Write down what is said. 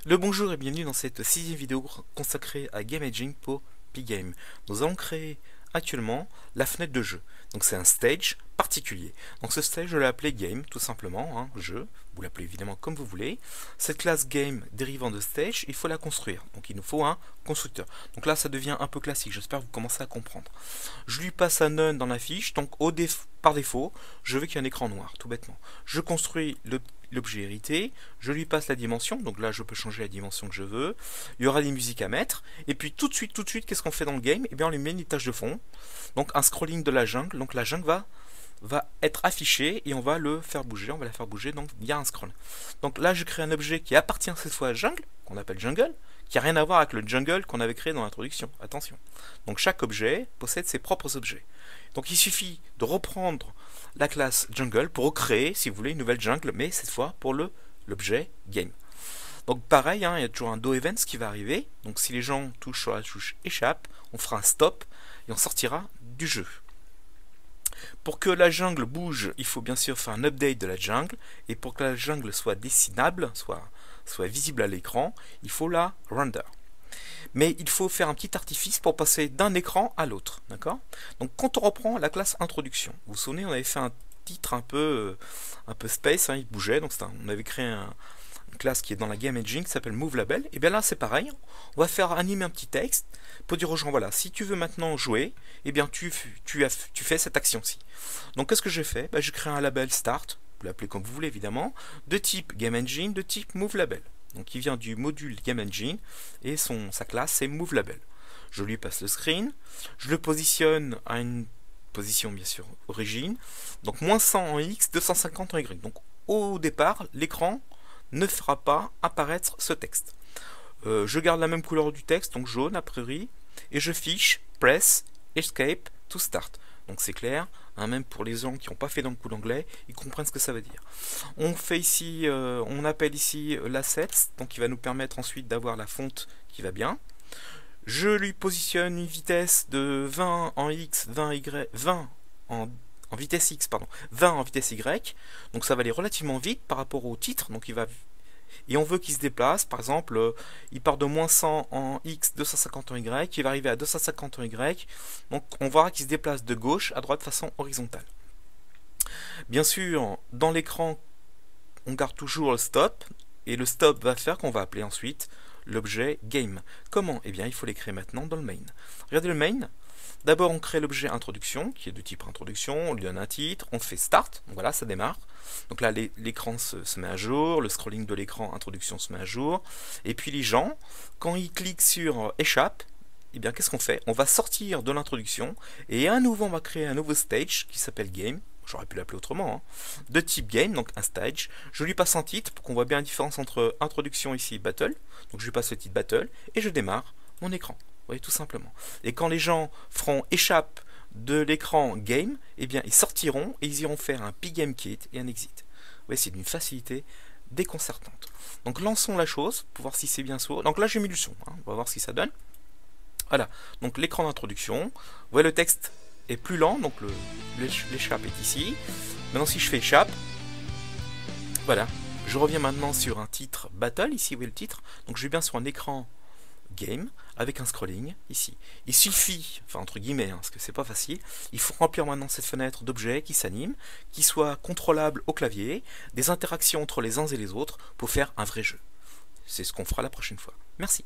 Le bonjour et bienvenue dans cette sixième vidéo consacrée à Game Engine pour Pygame. Nous allons créer actuellement la fenêtre de jeu. Donc c'est un stage particulier. Donc ce stage je l'ai appelé Game tout simplement, hein, jeu. Vous l'appelez évidemment comme vous voulez. Cette classe Game dérivant de stage, il faut la construire. Donc il nous faut un constructeur. Donc là ça devient un peu classique, j'espère que vous commencez à comprendre. Je lui passe un none dans la fiche, donc par défaut, je veux qu'il y ait un écran noir, tout bêtement. Je construis l'objet hérité, je lui passe la dimension, donc là je peux changer la dimension que je veux, il y aura des musiques à mettre, et puis tout de suite, qu'est-ce qu'on fait dans le game? Eh bien on lui met une tâche de fond, donc un scrolling de la jungle, donc la jungle va être affichée et on va le faire bouger, on va la faire bouger, donc il y a un scroll. Donc là je crée un objet qui appartient cette fois à jungle, qu'on appelle jungle, qui n'a rien à voir avec le jungle qu'on avait créé dans l'introduction, attention. Donc chaque objet possède ses propres objets. Donc il suffit de reprendre la classe jungle pour recréer, si vous voulez, une nouvelle jungle, mais cette fois pour l'objet game. Donc pareil, hein, il y a toujours un do-events qui va arriver. Donc si les gens touchent sur la touche échappe, on fera un stop et on sortira du jeu. Pour que la jungle bouge, il faut bien sûr faire un update de la jungle. Et pour que la jungle soit dessinable, soit visible à l'écran, il faut la render. Mais il faut faire un petit artifice pour passer d'un écran à l'autre, d'accord? Donc quand on reprend la classe introduction, vous vous souvenez, on avait fait un titre un peu space, hein, il bougeait, donc on avait créé une classe qui est dans la Game Engine qui s'appelle MoveLabel. Et bien là c'est pareil, on va faire animer un petit texte pour dire aux gens, voilà, si tu veux maintenant jouer, et bien tu fais cette action-ci. Donc qu'est-ce que j'ai fait? Je crée un label start, vous l'appelez comme vous voulez évidemment, de type Game Engine, de type MoveLabel. Donc il vient du module Game Engine et sa classe c'est MoveLabel. Je lui passe le screen, je le positionne à une position bien sûr origine, donc moins 100 en X, 250 en Y. Donc au départ, l'écran ne fera pas apparaître ce texte. Je garde la même couleur du texte, donc jaune a priori, et je fiche Press Escape to Start. Donc c'est clair, hein, même pour les gens qui n'ont pas fait dans le coup d'anglais, ils comprennent ce que ça veut dire. On fait ici, on appelle ici l'assets, donc il va nous permettre ensuite d'avoir la fonte qui va bien. Je lui positionne une vitesse de 20 en X, 20 Y, 20 en vitesse X, pardon, 20 en vitesse Y. Donc ça va aller relativement vite par rapport au titre, donc et on veut qu'il se déplace, par exemple, il part de moins 100 en X, 250 en Y, il va arriver à 250 en Y, donc on verra qu'il se déplace de gauche à droite de façon horizontale. Bien sûr, dans l'écran, on garde toujours le stop, et le stop va faire qu'on va appeler ensuite l'objet game. Comment? Eh bien, il faut l'écrire maintenant dans le main. Regardez le main. D'abord, on crée l'objet introduction, qui est de type introduction, on lui donne un titre, on fait start, donc voilà, ça démarre. Donc là, l'écran se met à jour, le scrolling de l'écran introduction se met à jour. Et puis les gens, quand ils cliquent sur échappe, eh bien, qu'est-ce qu'on fait? On va sortir de l'introduction, et à nouveau, on va créer un nouveau stage qui s'appelle game. J'aurais pu l'appeler autrement, hein, de type game, donc un stage. Je lui passe un titre pour qu'on voit bien la différence entre introduction ici battle. Donc je lui passe le titre battle, et je démarre mon écran. Vous voyez, tout simplement. Et quand les gens feront échappe de l'écran game, eh bien ils sortiront et ils iront faire un Pygame Kit et un exit. Vous voyez, c'est d'une facilité déconcertante. Donc lançons la chose pour voir si c'est bien sourd. Donc là j'ai mis du son, hein, on va voir ce que ça donne. Voilà, donc l'écran d'introduction. Vous voyez, le texte est plus lent, donc l'échappe est ici. Maintenant si je fais échappe, voilà, je reviens maintenant sur un titre battle, ici vous voyez le titre. Donc je vais bien sur un écran game avec un scrolling ici. Il suffit, enfin entre guillemets, hein, parce que c'est pas facile, il faut remplir maintenant cette fenêtre d'objets qui s'animent, qui soient contrôlables au clavier, des interactions entre les uns et les autres pour faire un vrai jeu. C'est ce qu'on fera la prochaine fois. Merci.